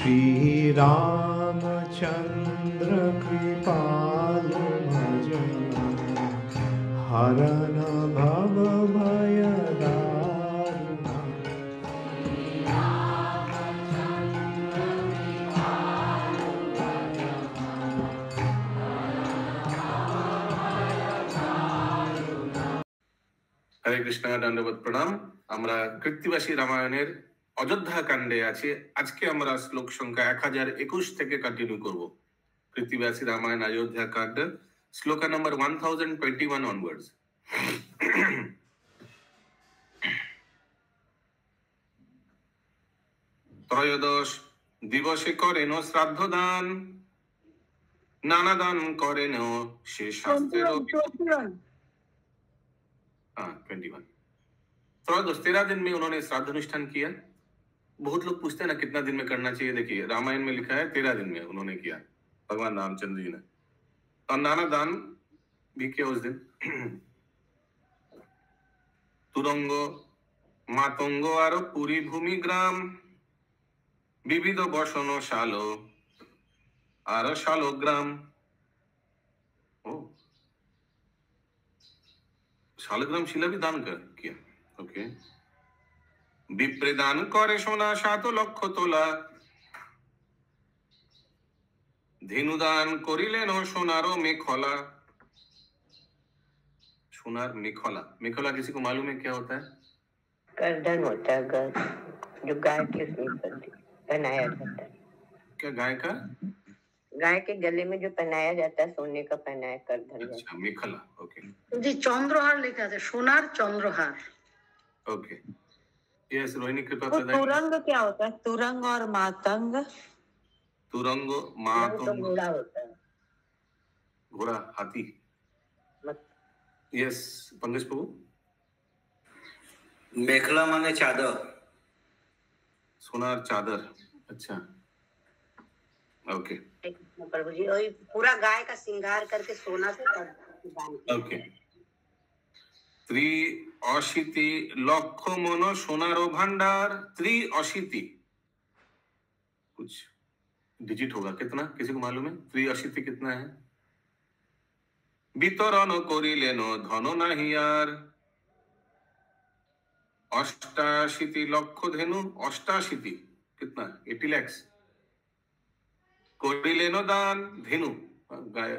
श्री रामचंद्र कृपालु भजन हरन भव भय दारुण। हरे कृष्णा दंडवत प्रणाम। আমরা কৃত্তিবাসী রামায়ণের অযোধ্যা কাণ্ডে আছে। আজকে আমরা শ্লোক সংখ্যা 1021 থেকে কন্টিনিউ করব। কৃত্তিবাসী রামায়ণ অযোধ্যা কাণ্ড শ্লোক নাম্বার 1021 অনওয়ার্ডস। ত্রয়োদশ দিবসে করেন শ্রাদ্ধ দান, নানা দান করেন সে শাস্ত্রের 21। त्रयोदश 13 दिन में उन्होंने श्राद्ध अनुष्ठान किया। बहुत लोग पूछते हैं ना कितना दिन में करना चाहिए। देखिए रामायण में लिखा है 13 दिन में उन्होंने किया, भगवान रामचंद्र जी ने। और नाना दान भी किया उस दिन। तुरंग मातंग और पुरी भूमि ग्राम विविध बसन शालो और शालोग्राम। शालग्राम शिला भी दान कर किया। ओके। विप्रे दान करे सोना 7 লক্ষ তোলা, धेनु दान करिलेन सोनारो मेखला। सोनार मेखला, मेखला किसी को मालूम है क्या होता है? गर्दन होता है, जो गाय के पहनाया जाता है। क्या गाय का? गाय के गले में जो पहनाया जाता है, सोने का पहनाया गर्दन। अच्छा, मेखला। ओके जी, चंद्रहार लिखा है, सोनार चंद्रहार। ओके यस रोहिणी कृपा वो तुरंग क्या होता है? तुरंग और मातंग। तुरंग मातंग घोड़ा होता है, घोड़ा हाथी। यस पंकज प्रभु। मेखला माने चादर, सोनार चादर। अच्छा ओके प्रभु जी, वही पूरा गाय का श्रृंगार करके सोना से ओके। 83 লক্ষ মন সোনারো ভান্ডার। 83 कुछ डिजिट होगा, कितना किसी को मालूम है? 83 कितना है? वितरण करिलेन धन नाहि आर। 88 লক্ষ धेनु। 88 कितना? 80 lakhs करिलेन दान। धेनु गाय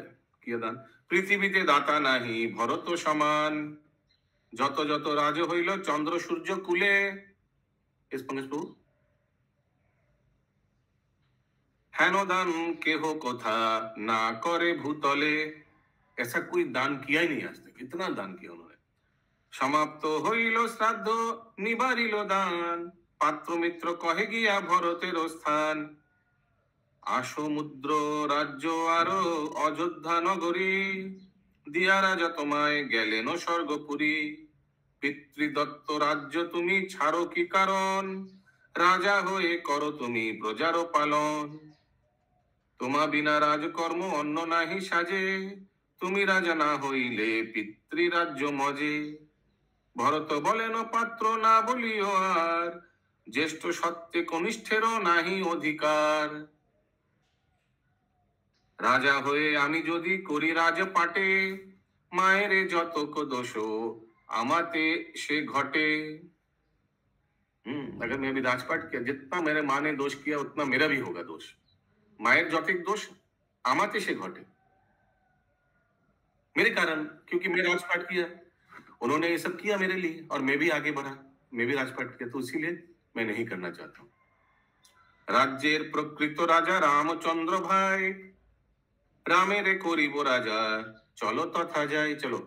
किया दान। पृथ्वीते दाता नाहि भरत समान, যত যত রাজ হইল চন্দ্র সূর্য কুলে। হেন দান কেহ কোথা না করে ভূতলে। ऐसा कोई दान किया ही नहीं आज तक। इतना दान किया उन्होंने। समाप्त হইল শ্রাদ্ধ নিবারিল দান, পাত্র মিত্র কহে গিয়া ভরতের স্থান। আসমুদ্র রাজ্য আরো অযোধ্যা নগরী, দিয়া রাজা তোমায় গেলেন স্বর্গপুরী। পিতৃদত্ত রাজ্য তুমি ছাড়ো কি কারণ, রাজা হয়ে করো তুমি প্রজার পালন। তোমা বিনা রাজকর্ম অন্য নাহি সাজে, তুমি রাজা না হইলে পিতৃরাজ্য মজে। ভরত বলেন পাত্র না বলিও আর, জ্যেষ্ঠ সত্ত্বে কনিষ্ঠেরও নাহি অধিকার। রাজা হয়ে আমি যদি করি রাজ পাটে, মায়ের যতক দোষ আমাতে से घटे। अगर मैं भी राजपाट किया, जितना मेरे माँ ने दोष किया उतना मेरा भी होगा दोष। मायर जौतिक दोष आमाते से घटे मेरे कारण, क्योंकि मैं राजपाट किया। उन्होंने ये सब किया मेरे लिए और मैं भी आगे बढ़ा, मैं भी राजपाट किया, तो इसीलिए मैं नहीं करना चाहता हूँ। राज्येर प्रकृत राजा रामचंद्र भाई, रामेरे करिब राजा चलो तथा जाए। चलो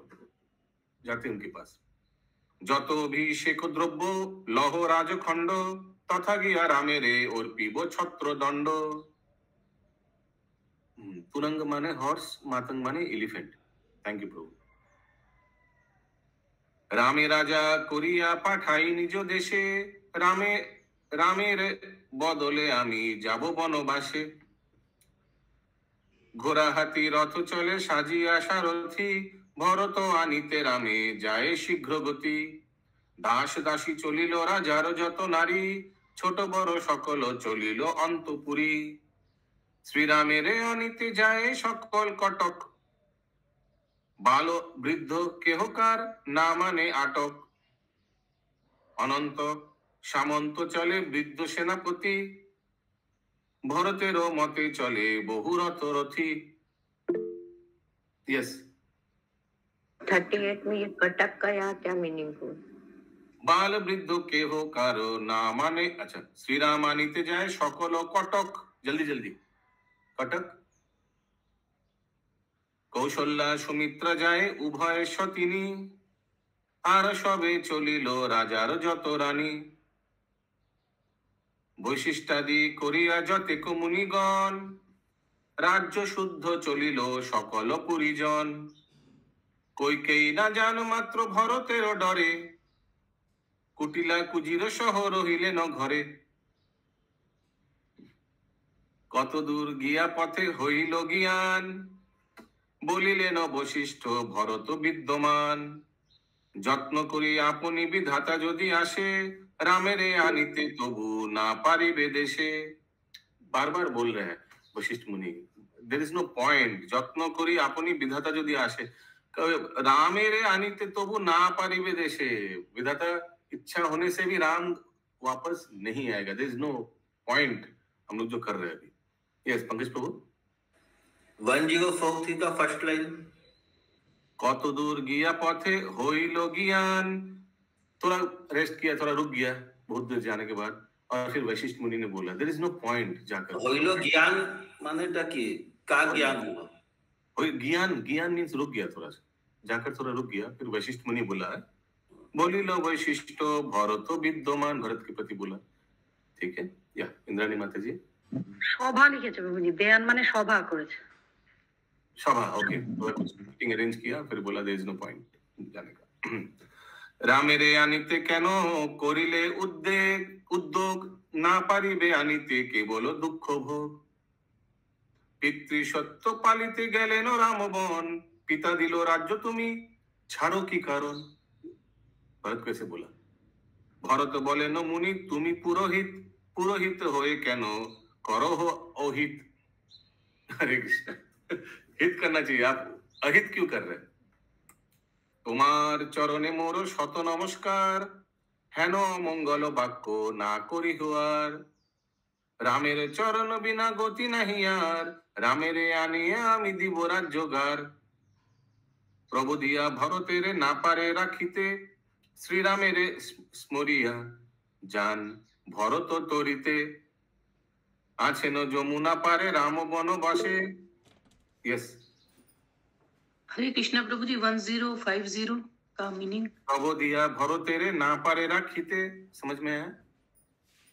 जाते उनके पास। যত অভিষেক দ্রব্য লহ রাজখণ্ড, তথা গিয়া রামেরে অর্পিব ছত্রদণ্ড। তুরঙ্গ মানে হর্স, মাতঙ্গ মানে এলিফেন্ট। থ্যাংক ইউ প্রভু। রামে রাজা করিয়া পাঠাই নিজ দেশে, রামের বদলে আমি যাব বনবাসে। ঘোড়া হাতি রথ চলে সাজিয়া সারথি, ভরত আনিতে রামে যায় শীঘ্র গতি। দাস দাসী চলিল রাজার যত নারী, ছোট বড় সকল চলিল অন্তপুরী। শ্রীরামের অনিতে যায় সকল কটক, বাল বৃদ্ধ কেহকার না মানে আটক। অনন্ত সামন্ত চলে বৃদ্ধ সেনাপতি, ভরতেরও মতে চলে বহু রথ রথী। यस 38 में ये कटक का यहाँ क्या मीनिंग हुआ? बाल वृद्ध केह कारो ना माने। अच्छा, श्रीराम आनिते जाए सकल कटक, जल्दी जल्दी कटक। कौशल्या सुमित्रा जाए उभय सतिनी, আর সবে চলিল রাজার যত রানী। বৈশিষ্ট্যাদি করিয়া যতেক মুনিগণ, রাজ্য শুদ্ধ চলিল সকল পুরীজন। কইকেই না জান মাত্র ভরতের ডরে, কুটিলা কুজির সহ রহিলেন ঘরে। কত দূর গিয়া পথে হইল জ্ঞান, বলিলেন বশিষ্ঠ ভরত বিদ্যমান। যত্ন করি আপনি বিধাতা যদি আসে, রামেরে আনিতে তবু না পারিবে দেশে। বারবার বল रहे हैं वशिष्ठ मुनि, देयर इज नो पॉइंट। যত্ন করি আপনি বিধাতা যদি আসে, रामेरे आनिते तबु ना पारिबे देशे। विधाता इच्छा होने से भी राम वापस नहीं आएगा। देयर इज नो पॉइंट हम लोग जो कर रहे हैं अभी। यस पंकज प्रभु। 104 का फर्स्ट लाइन, কত দূর গিয়া পথে হইল জ্ঞান। थोड़ा रेस्ट किया, थोड़ा रुक गया बहुत दूर जाने के बाद, और फिर वशिष्ठ मुनि ने बोला देयर इज नो पॉइंट जाकर। হইল জ্ঞান মানেটা কি? কার জ্ঞান হলো? ज्ञान, ज्ञान मीन्स रुक गया थोड़ा सा, जाकर थोड़ा रुक गया। फिर वशिष्ठ मुनि बोला, बोलिल वशिष्ठ भरत विद्यमान, भरत के प्रति बोला। ठीक है, या इंद्राणी माता जी সভা লিখেছে বাবুজি, দেয়ান মানে সভা করেছে। सभा, ओके। मीटिंग अरेंज किया, फिर बोला देयर इज नो पॉइंट जाने का। রামেরে আনিতে কেন করিলে উদ্যোগ, না পারিবে আনিতে কেবল দুঃখ ভোগ। পিতৃ সত্য পালিতে গেলেন রামবন, পিতা দিল রাজ্য তুমি ছাড়ো কি কারণ। ভরত कैसे बोला? ভরত বলেন মুনি তুমি পুরোহিত, পুরোহিত হয়ে কেন করো অহিত। हरे कृष्ण, हित करना चाहिए, आप अहित क्यों कर रहे? তোমার চরণে মোর শত নমস্কার, হেন মঙ্গল বাক্য না করি হুয়ার। রামের চরণ বিনা গতি নাহি আর, রামেরে আনিয়ে আমি দিব রাজ্যগার। প্রভু দিয়া ভরতের না পারে রাখিতে, শ্রীরামেরে স্মরিয়া যান ভরত তরিতে। আছেন যমুনা পারে রাম বনবাসে। यस हरे कृष्णा प्रभु जी, 1050 का मीनिंग। प्रभु दिया भरतेरे ना पारे राखीते, समझ में आया?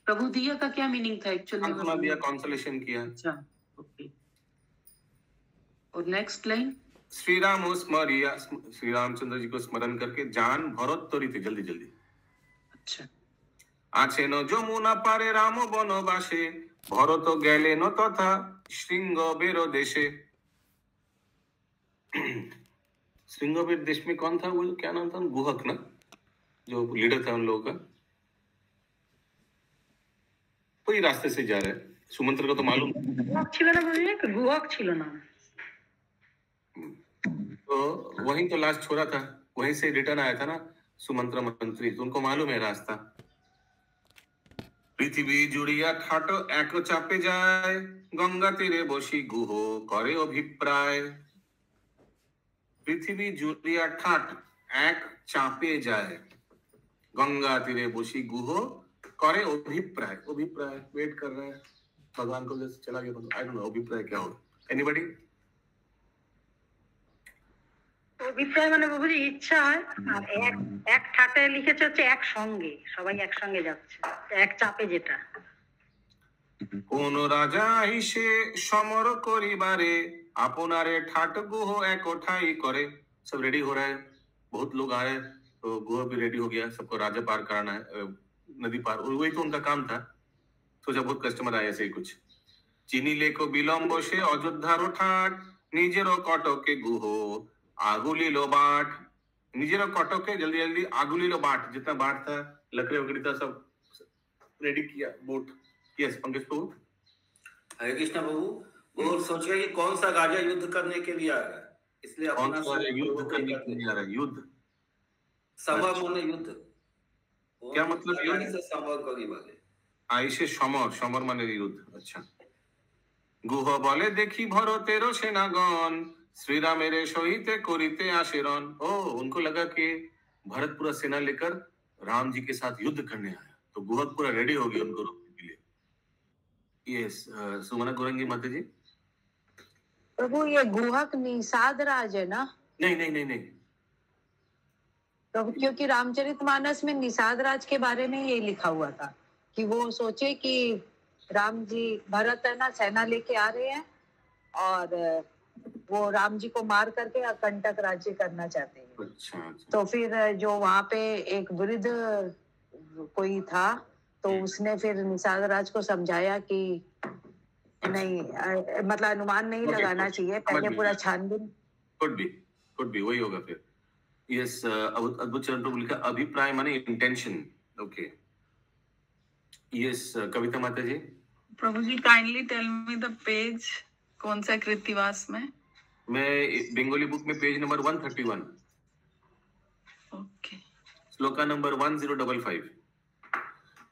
प्रभु दिया का क्या मीनिंग था एक्चुअली? सांत्वना दिया, कंसोलेशन किया। अच्छा, ओके। और नेक्स्ट लाइन, श्री राम स्मरिया, श्री रामचंद्र जी को स्मरण करके जान भरत तरिते, जल्दी जल्दी। अच्छा। आछेन যমুনা पारे राम বনবাসে, ভরত গেলেন তথা শৃঙ্গবের দেশে। शृंगवेर देश में कौन था वो, क्या नाम था? गुहक ना, जो लीडर था उन लोगों का। वही रास्ते से जा रहे हैं। सुमंत्र को तो मालूम, गुहक छिलो ना बोलिए कि गुहक छिलो ना, तो वहीं तो लास्ट छोड़ा था, वहीं से रिटर्न आया था ना सुमंत्र मंत्री, तो उनको मालूम है रास्ता। পৃথিবী জুড়িয়া ঠাট এক চাপে যায়, গঙ্গা তীরে বসি গুহ করে অভিপ্রায়। পৃথিবী জুড়িয়া ঠাট এক চাপে যায়, गंगा तीरे बसी गुह करे अभिप्राय। अभिप्राय वेट कर रहा है भगवान को, जैसे चला गया। आई डोंट नो अभिप्राय क्या होगा, एनीबॉडी? অভিপ্রায় মানে বাবুজি ইচ্ছা হয়। আর এক ঠাটে লিখেছে হচ্ছে একসঙ্গে, সবাই একসঙ্গে যাচ্ছে, এক চাপে যেটা। কোন রাজা আইসে সমর করিবারে, আপনারে ঠাট গুহ এক ঠাই करे। सब रेडी हो रहा है, बहुत लोग आ रहे हैं, तो गुह भी रेडी हो गया, सबको राजा पार कराना है, नदी पार, वही तो उनका काम था। सोचा बहुत कस्टमर आए ऐसे ही कुछ। চিনি লেখো বিলম্ব সে অযোধ্যার ঠাট, নিজেরও কটকে গুহ आगुलिल बाट। निजेरो कटके जल्दी जल्दी आगुलिल बाट, जितना बाट था लकड़ी वकड़ी था सब रेडी किया बोट। यस पंकज प्रभु। हरे कृष्णा प्रभु, वो सोच रहे कि कौन सा राजा युद्ध करने के लिए आ रहा है, इसलिए कौन अपना सा युद्ध करने के लिए आ रहा है? युद्ध समर माने युद्ध, क्या मतलब युद्ध? से समर करी वाले আইসে সমর, সমর মানে युद्ध। अच्छा। গুহ বলে দেখি ভরতের সেনাগণ শ্রীরামের সহিতে করিতে আসেরন। ओ उनको लगा कि भरत पूरा सेना लेकर राम जी के साथ युद्ध करने आया, तो गुह पूरा रेडी हो गया उनको रोकने के लिए। यस सुमना गोरंगी माता जी। प्रभु ये गुहक निषाद राज है ना? नहीं नहीं नहीं नहीं, प्रभु क्योंकि रामचरितमानस में निषाद राज के बारे में ये लिखा हुआ था कि वो सोचे कि राम जी भरत है ना सेना लेके आ रहे हैं और वो राम जी को मार करके कंटक राज्य करना चाहते हैं। अच्छा, अच्छा। तो फिर जो वहां पे एक वृद्ध कोई था तो उसने फिर निषाद राज को समझाया कि नहीं मतलब अनुमान नहीं लगाना चाहिए, पहले पूरा छानबीन। कुड बी वही होगा फिर। यस अद्भुत चरण प्रभु लिखा अभिप्राय माने इंटेंशन। ओके यस कविता माता ji. Prabhu ji kindly tell me the page, कौन सा कृतिवास में? मैं बंगाली बुक में page number 131। Okay. Shloka number 1055।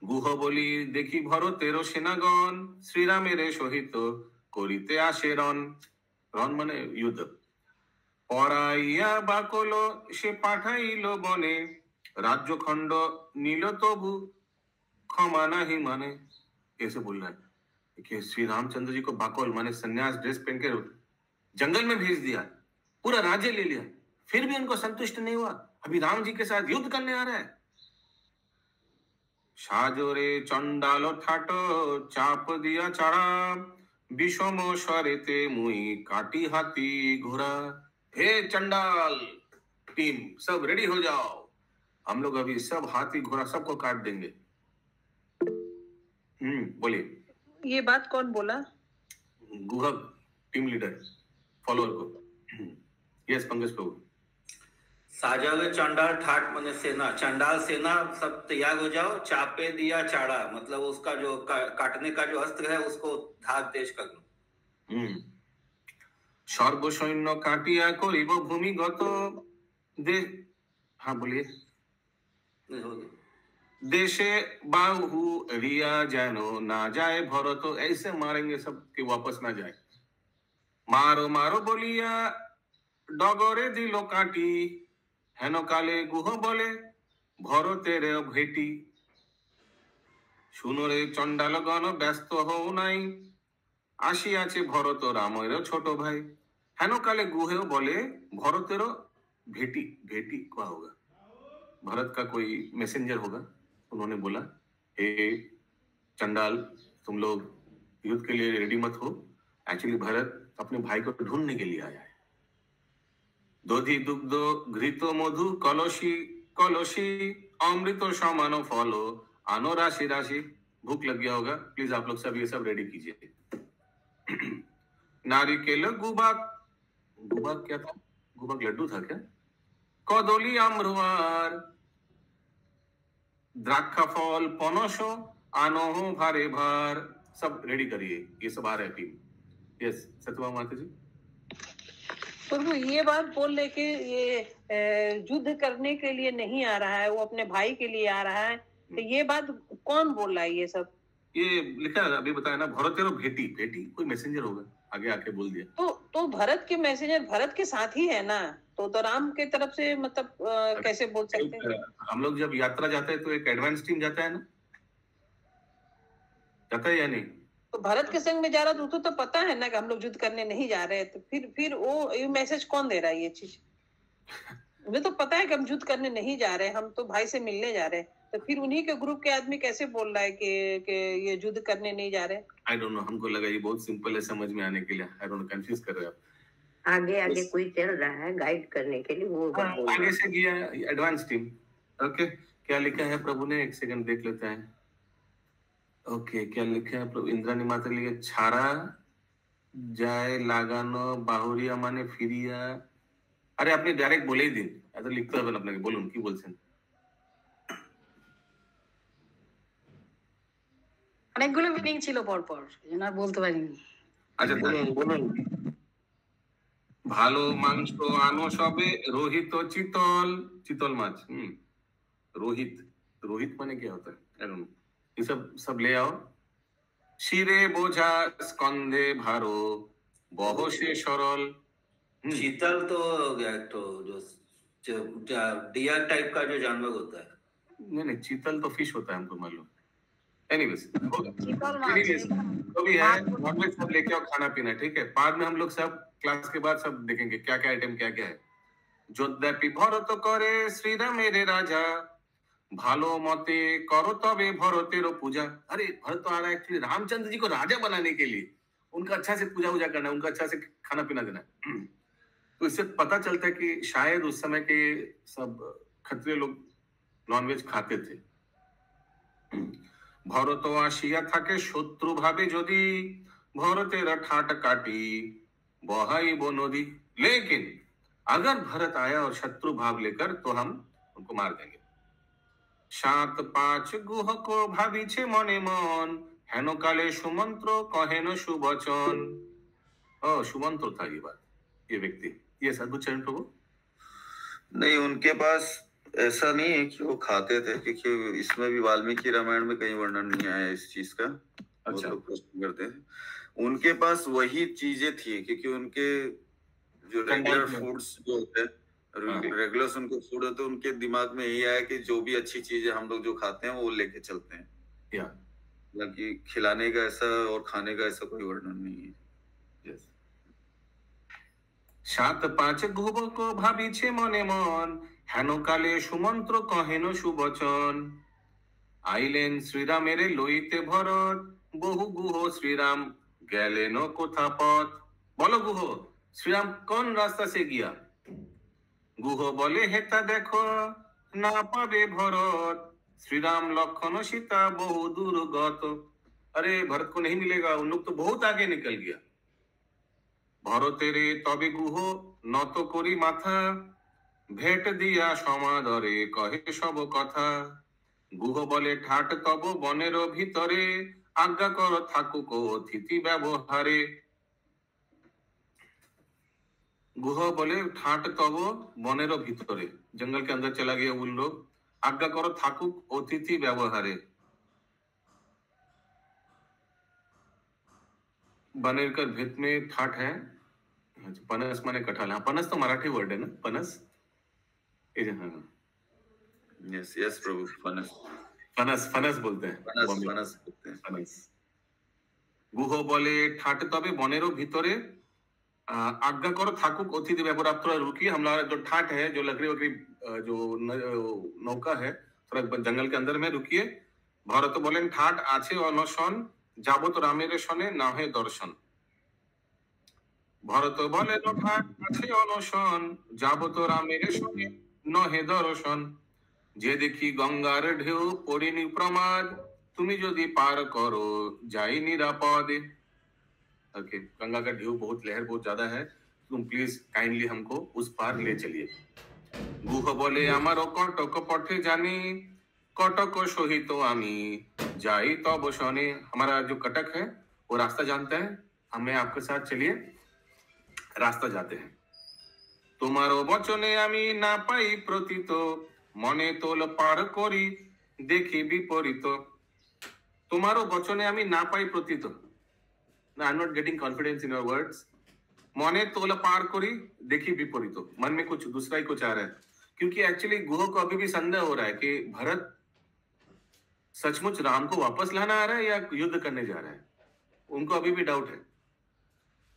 গুহ বলি দেখি ভরতের সেনাগণ শ্রীরামের সহিত করিতে আসে রণ। রণ মানে युद्ध। পরাইয়া বাকল সে পাঠাইল বনে রাজ্যখণ্ড নীল তবু ক্ষমা নাহি মানে। कैसे बोल रहा है कि श्री रामचंद्र जी को बाकोल माने सन्यास ड्रेस पहन के जंगल में भेज दिया, पूरा राज्य ले लिया, फिर भी उनको संतुष्ट नहीं हुआ, अभी राम जी के साथ युद्ध करने आ रहा है। সাজরে চন্ডাল ঠাটো চাপ দিয়া চাড়া বিষম স্বরেতে মুই কাটি হাতি ঘোড়া। हे चंडाल टीम सब रेडी हो जाओ, हम लोग अभी सब हाथी घोड़ा सबको काट देंगे। बोलिए। ये बात कौन बोला? गुहक टीम लीडर फॉलोअर को। यस पंकज प्रभु। साजल चंडाल ठाट माने सेना, चंडाल सेना सब तैयार हो जाओ, चापे दिया चाड़ा मतलब उसका जो काटने का जो अस्त्र है उसको धार तेज कर लो। स्वर्ग सैन्य काटिया करिब भूमिगत देश। हाँ बोलिए। देशे बाहु रिया जानो ना जाए भरत, ऐसे मारेंगे सब कि वापस ना जाए। मारो मारो बोलिया डगरे दिलो काटी हेन काले गुह बोले भरतेर भेटी। শুনো রে চন্ডালগণ ব্যস্ত হও নাই আসিয়াছে ভরত রামের ছোট ভাই। হেন কালে गुहेও बोले भरतेर भेटी। भेटी क्या होगा? भरत का कोई मैसेंजर होगा। उन्होंने बोला हे चंडाल तुम लोग युद्ध के लिए रेडी मत हो, एक्चुअली भरत अपने भाई को ढूंढने के लिए आया है। दधि दुग्ध घृत मधु कलशी कलशी अमृत समान फलो आनो राशि राशि। भूख लग गया होगा, प्लीज आप लोग सब ये सब रेडी कीजिए। नारिकेल गुबाक, गुबाक क्या था? गुबाक लड्डू था क्या? कदली आम्रवार द्राक्षा फल पनसो आनो भारे भार। सब रेडी करिए, ये सब आ रहा है टीम। यस सत्यभामा माता जी। प्रभु ये बात बोल ले कि ये युद्ध करने के लिए नहीं आ रहा है, वो अपने भाई के लिए आ रहा है, तो ये बात कौन बोल रहा है? ये सब ये लिखा है अभी बताया ना, भरतेरो भेटी। भेटी कोई मैसेंजर होगा, आगे आके बोल दिया। तो भरत के मैसेंजर भरत के साथ ही है ना, तो राम के तरफ से मतलब कैसे बोल सकते हैं? हम लोग जब यात्रा जाते हैं तो एक एडवांस टीम जाता है ना, जाता है या नहीं? तो भरत के संग में जा रहा था तो पता है ना कि हम लोग युद्ध करने नहीं जा रहे, तो फिर वो ये मैसेज कौन दे रहा है? ये चीज मुझे तो पता है कि हम युद्ध करने नहीं जा रहे, हम तो भाई से मिलने जा रहे हैं, तो फिर उन्हीं के ग्रुप के आदमी कैसे बोल रहा है कि ये युद्ध करने नहीं जा रहे? आई डोंट नो, हमको लगा ये बहुत सिंपल है समझ में आने के लिए। आई डोंट नो, कंफ्यूज कर रहे हो आप। आगे आगे कोई चल रहा है गाइड करने के लिए, वो आगे से गया एडवांस टीम। ओके क्या लिखा है प्रभु ने? एक सेकंड देख लेते हैं। ओके क्या लिखा है प्रभु? इंद्राणी माता लिखे छाड़ा जाए लागानो बाहुरिया माने फिरिया। अरे আপনি ডাইরেক্ট বলেই দিন, এত লিখতে হবে না আপনাকে, বলুন কি বলছেন। অনেকগুলো মিনিং ছিল পরপর, এই জন্য আর বলতে পারিনি। আচ্ছা বলুন বলুন। ভালো মাংস আনো সবে, रोहित চিতল, চিতল মাছ। रोहित, रोहित माने क्या होता है? I don't know. ये सब ले आओ। শিরে বোঝা স্কন্ধে ভারো, বহসে সরল। चीतल तो हो गया तो जो डियर टाइप का जो जानवर होता है। नहीं चीतल तो फिश होता है, हमको मालूम। एनीवेज চিতল মাছ तो भी है, नॉनवेज सब लेके आओ, खाना पीना ठीक है। बाद में हम लोग सब क्लास के बाद सब देखेंगे क्या क्या आइटम क्या क्या है। যোদ্ধাপি ভরত করে শ্রীরামের রাজা, ভালো মতে করো তবে ভরতেরও पूजा। अरे भरत तो आ रहा है एक्चुअली रामचंद्र जी को राजा बनाने के लिए, उनका अच्छा से पूजा वूजा करना, उनका अच्छा से खाना पीना देना। तो इससे पता चलता है कि शायद उस समय के सब क्षत्रिय लोग नॉनवेज खाते थे। ভরত আসিয়া থাকে শত্রু ভাবে যদি, ভরতের ঠাট কাটি বহাইব নদী। लेकिन अगर भरत आया और शत्रु भाव लेकर तो हम उनको मार देंगे। 7-5 गुह को भाविছে মনে মন, হেন কালে সুমন্ত্র কহেন সুবচন। ओ सुमंत्र था ये बात, ये व्यक्ति, ये अद्भुत चरण प्रभु। नहीं, उनके पास ऐसा नहीं है कि वो खाते थे, क्योंकि इसमें भी वाल्मीकि रामायण में कहीं वर्णन नहीं आया इस चीज का। अच्छा। वो लोग प्रश्न करते हैं, उनके पास वही चीजें थी, क्योंकि उनके जो रेगुलर फूड्स जो होते हैं, रेगुलर उनके फूड होते हैं, उनके दिमाग में यही आया कि जो भी अच्छी चीजें हम लोग जो खाते हैं वो लेके चलते हैं। हालांकि खिलाने का ऐसा और खाने का ऐसा कोई वर्णन नहीं है। 7-5 গুহ को ভাবিছে মনে মন, হেন কালে সুমন্ত্র কহেন সুবচন। আইলেন শ্রীরামের লইতে ভরত, বহু গুহ শ্রীরাম গেলেন কোথা পথ। বলো গুহ, শ্রীরাম কোন রাস্তা से गया? গুহ বলে হেতা দেখো না পাবে ভরত, শ্রীরাম লক্ষণ सीता বহু दूर गत। अरे भरत को नहीं मिलेगा, उन लोग तो बहुत आगे निकल गया। ভরতেরে তবে গুহ নত করি মাথা, ভেট দিয়া সমাদরে কহে সব কথা। গুহ বলে ঠাট তব বনের ভিতরে, আজ্ঞা কর থাকুক অতিথি ব্যবহারে। गुह बोले ठाट तब बनेरो भीतरे, जंगल के अंदर चला गया उन लोग, आज्ञा करो थाकुक अतिथि व्यवहारे। बनेर का भित में ठाट है, पनस माने कटहल। हाँ पनस तो मराठी वर्ड है ना, पनस। यस यस प्रभु, फनस फनस फनस बोलते हैं, फनस फनस बोलते हैं। फनस। गुह बोले ठाट तबे बनेरो भीतरे, आज्ञा करो थाकुक अतिथि व्यवहार। आप थोड़ा रुकिए, हमारा जो ठाट है, जो लकड़ी वकड़ी जो नौका है, थोड़ा जंगल के अंदर में रुकिए। भरत बोलें ठाट आछे अनशन, जाबत रामेर शने ना है दर्शन। भरत बोले ठाट आछे अनशन, जाबत रामेर शने न हे दर्शन। जे देखी गंगार ढेउ पड़िनी प्रमाद, तुमी यदि पार करो जाई निरापद। ओके, गंगा का ढेउ बहुत लहर बहुत ज्यादा है, तुम प्लीज काइंडली हमको उस पार ले चलिए। गुह बोले आमारो कटक पथे जानी, कटक सहित आमी जाई तब शने। हमारा जो कटक है वो रास्ता जानता है, हमें आपके साथ चलिए, रास्ता जाते हैं। तुम्हारो वचने आमी ना पाई प्रतीत, मने तोल पार करी देखी विपरीत। तुम्हारो वचने आमी ना पाई प्रतीत, I am not getting confidence in your words. मने तोल पार करी देखी विपरीत, मन में कुछ दूसरा ही कुछ आ रहा है, क्योंकि एक्चुअली गुह को अभी भी संदेह हो रहा है कि भरत सचमुच राम को वापस लाना आ रहा है या युद्ध करने जा रहा है। उनको अभी भी डाउट है।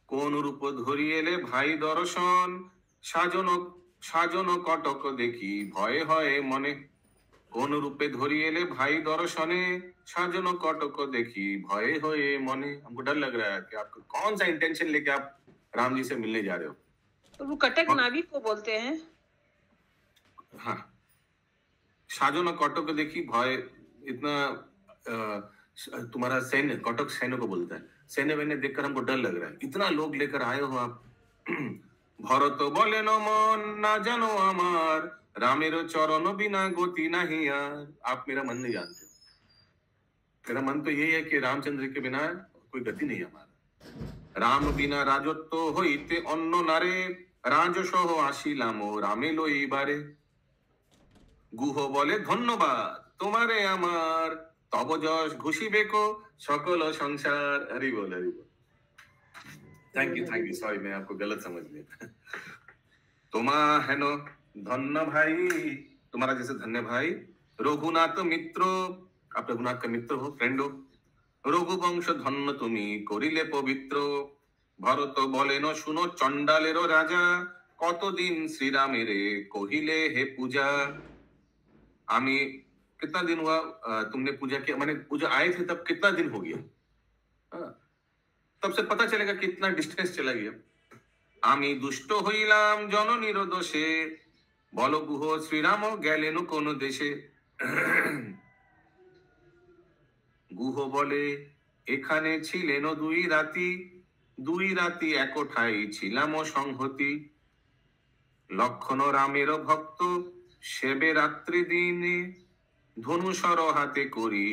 কোন রূপ ধরিয়েলে ভাই দর্শন, সাজন সাজন কটক দেখি ভয় হয় মনে। কোন রূপে ধরিয়েলে भाई दर्शने, साजन कटक देखी भय होए मने। हमको डर लग रहा है कि आपको कौन सा इंटेंशन लेके आप राम जी से मिलने जा रहे हो। तो वो कटक नाभि को बोलते हैं। हाँ, साजन कटक देखी भय, इतना तुम्हारा सैन्य, कटक सैन्य को बोलता है, सैन्य वैन्य देखकर हमको डर लग रहा है, इतना लोग लेकर आए हो आप। भरत बोले न मन ना जानो अमार, रामेर चरण बिना गति नहीं यार। आप मेरा मन नहीं जानते, मेरा मन तो यही है कि रामचंद्र के बिना कोई गति नहीं है हमारा। राम बिना राजत्व হইতে অন্য নারে রাজসহ আসিলাম রামে লইবারে। গুহ বলে ধন্যবাদ তোমারে আমার তব যশ ঘুষিবে কো সকল সংसार। हरि बोल हरि बोल। थैंक यू सॉरी मैं आपको गलत समझ लिया। तुम्हा है नो धन्य भाई तुम्हारा जैसे धन्य भाई रघुनाथ मित्र आप रघुनाथ का मित्र हो फ्रेंड हो। रघुवंश धन्य तुम्ही करिले पवित्र भरत बोलेन सुनो चंडालेरो राजा कतदिन श्रीरामेरे कहिले हे पूजा। आमी कितना दिन हुआ तुमने पूजा किया मैंने पूजा आए थे तब कितना दिन हो गया तब से पता चलेगा कितना डिस्टेंस चला गया। आमी दुष्ट হইলাম জননীর দোষে বলো গুহ শ্রীরাম গেলেন কোন দেশে। গুহ বলে এখানে ছিলেন দুই রাতি একঠাই ছিলাম সংহতি। লক্ষণ রামের ভক্ত সেবে রাত্রি দিনে ধনুসর হাতে করি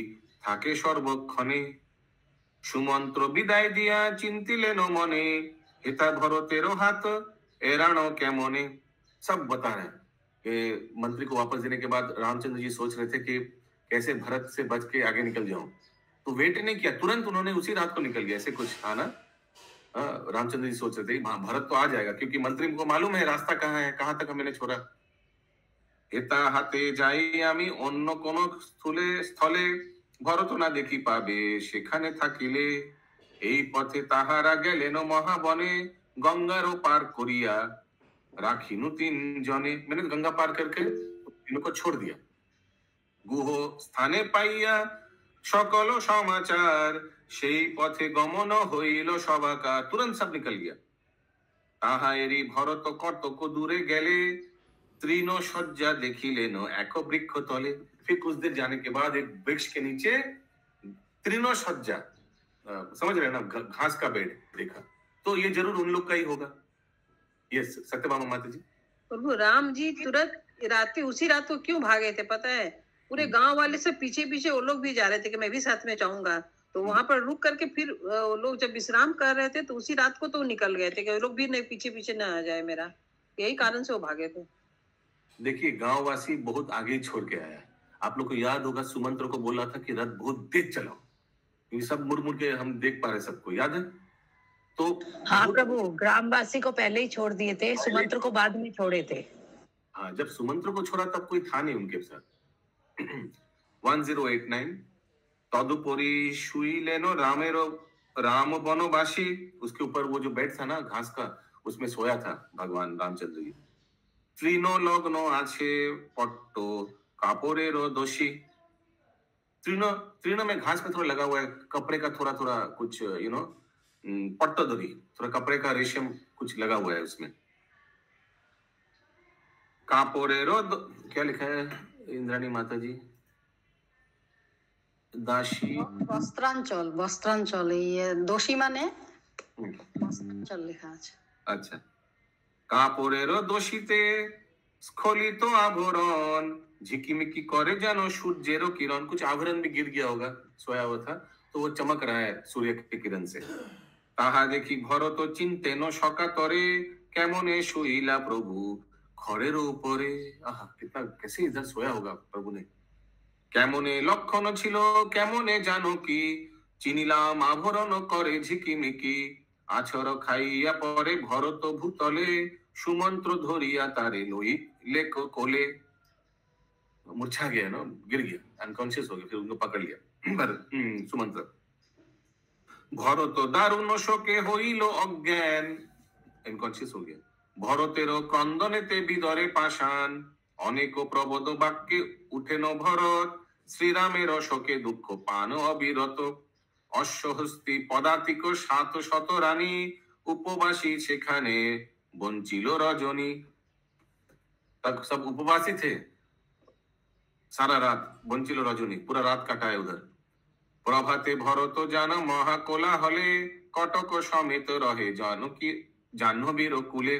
থাকে সর্বক্ষণে। সুমন্ত্র বিদায় দিয়া চিন্তিলেন মনে हिता भरतेरो हाथ एरानो कैमोने। सब बता रहे हैं कि मंत्री को वापस देने के बाद रामचंद्र जी सोच रहे थे कि कैसे भरत से बच के आगे निकल जाऊं। तो वेट नहीं किया तुरंत उन्होंने उसी रात को निकल गया ऐसे कुछ था ना। रामचंद्र जी सोच रहे थे भरत तो आ जाएगा क्योंकि मंत्री को मालूम है रास्ता कहाँ है कहाँ तक मैंने छोड़ा। हिता हाथे जाई आमी अन्य कोनो स्थले भरत ना देखी पाबे सेखाने থাকিলে। এই পথে তাহারা গেলেন মহাবনে গঙ্গারও পার করিয়া রাখিনু তিন জনে। मैंने गंगा पार करके तीनों को छोड़ दिया। গুহ স্থানে পাইয়া সকল সমাচার সেই পথে গমন হইল সবাকার। तुरंत सब निकल गया। তাহারি ভরত কতক দূরে গেলে তৃণ শয্যা দেখিলেন এক বৃক্ষ তলে। फिर कुछ देर जाने के बाद एक वृक्ष के नीचे तृण शज्जा समझ रहे ना घास का बेड देखा। तो ये जरूर उन लोग का ही होगा। यस सत्यभामा माता जी। प्रभु राम जी तुरंत रात उसी रात को क्यों भागे थे पता है? पूरे गांव वाले से पीछे पीछे वो लोग भी जा रहे थे कि मैं भी साथ में जाऊंगा। तो वहां पर रुक करके फिर वो लोग जब विश्राम कर रहे थे तो उसी रात को तो निकल गए थे कि वो लोग भी नहीं पीछे पीछे न आ जाए मेरा। यही कारण से वो भागे थे। देखिए गांव वासी बहुत आगे छोड़ के आया। आप लोग को याद होगा सुमंत्र को बोला था कि रथ बहुत तेज चलाओ। ये सब मुड़ के हम देख पा रहे सबको याद है। तो हाँ प्रभु ग्रामवासी को पहले ही छोड़ दिए थे सुमंत्र को बाद में छोड़े थे। हाँ जब सुमंत्र को छोड़ा तब कोई था नहीं उनके साथ। 1089 तदुपरि शुइलेनो रामेरो राम वनवासी उसके ऊपर वो जो बेड था ना घास का उसमें सोया था भगवान रामचंद्र जी। त्रिनो लग्नो आछे पट्टो कापोरेरो दोषी। तृण में घास में थोड़ा लगा हुआ है कपड़े का थोड़ा थोड़ा कुछ यू नो पट्टोदरी थोड़ा कपड़े का रेशम कुछ लगा हुआ है उसमें। कापोरेरो क्या लिखा है इंद्राणी माता जी? दासी বস্ত্রাঞ্চল বস্ত্রাঞ্চল ये दोषी माने বস্ত্রাঞ্চল लिखा আছে। अच्छा कापोरेरो दोषीते स्खलित आभरण झिकीमिकी करे जानो सूर्येरो किरण। कुछ आभरण भी गिर गया होगा सोया हुआ था तो वो चमक रहा है सूर्य के किरण से। ताहा देखी भरत चिंते न सका तरे केमने शुइला प्रभु खड़ेरो ऊपरे। आहा कितना कैसे इधर सोया होगा प्रभु ने। केमने लक्षण छिलो केमने जानो की चिनिलाम आभरण करे झिकीमिकी। आछर खाइया परे भरत भूतले सुमंत्र धरिया तारे लोई लेक कोले। मूर्छा गया ना गिर गया अनकॉन्शियस हो गया फिर उनको पकड़ लिया सुमंत्र। भरत दारुण शोके होइलो अज्ञान इनकॉन्शियस हो गया। भरतेरो क्रंदनेते बिदरे पाषाण अनेक प्रबोध वाक्ये उठेन भरत। श्रीरामेर शोके दुख पान अविरत। अश्वहस्ती पदातिक 700 रानी उपवासी सेखाने बंचिलो रजनी। तक सब उपवासी थे सारा रात बंचिलो रजनी पूरा रात काटा है उधर। प्रभाते भरत जान महाकोला हले कटक समेत रहे जानकी जाह्नवीर कुले।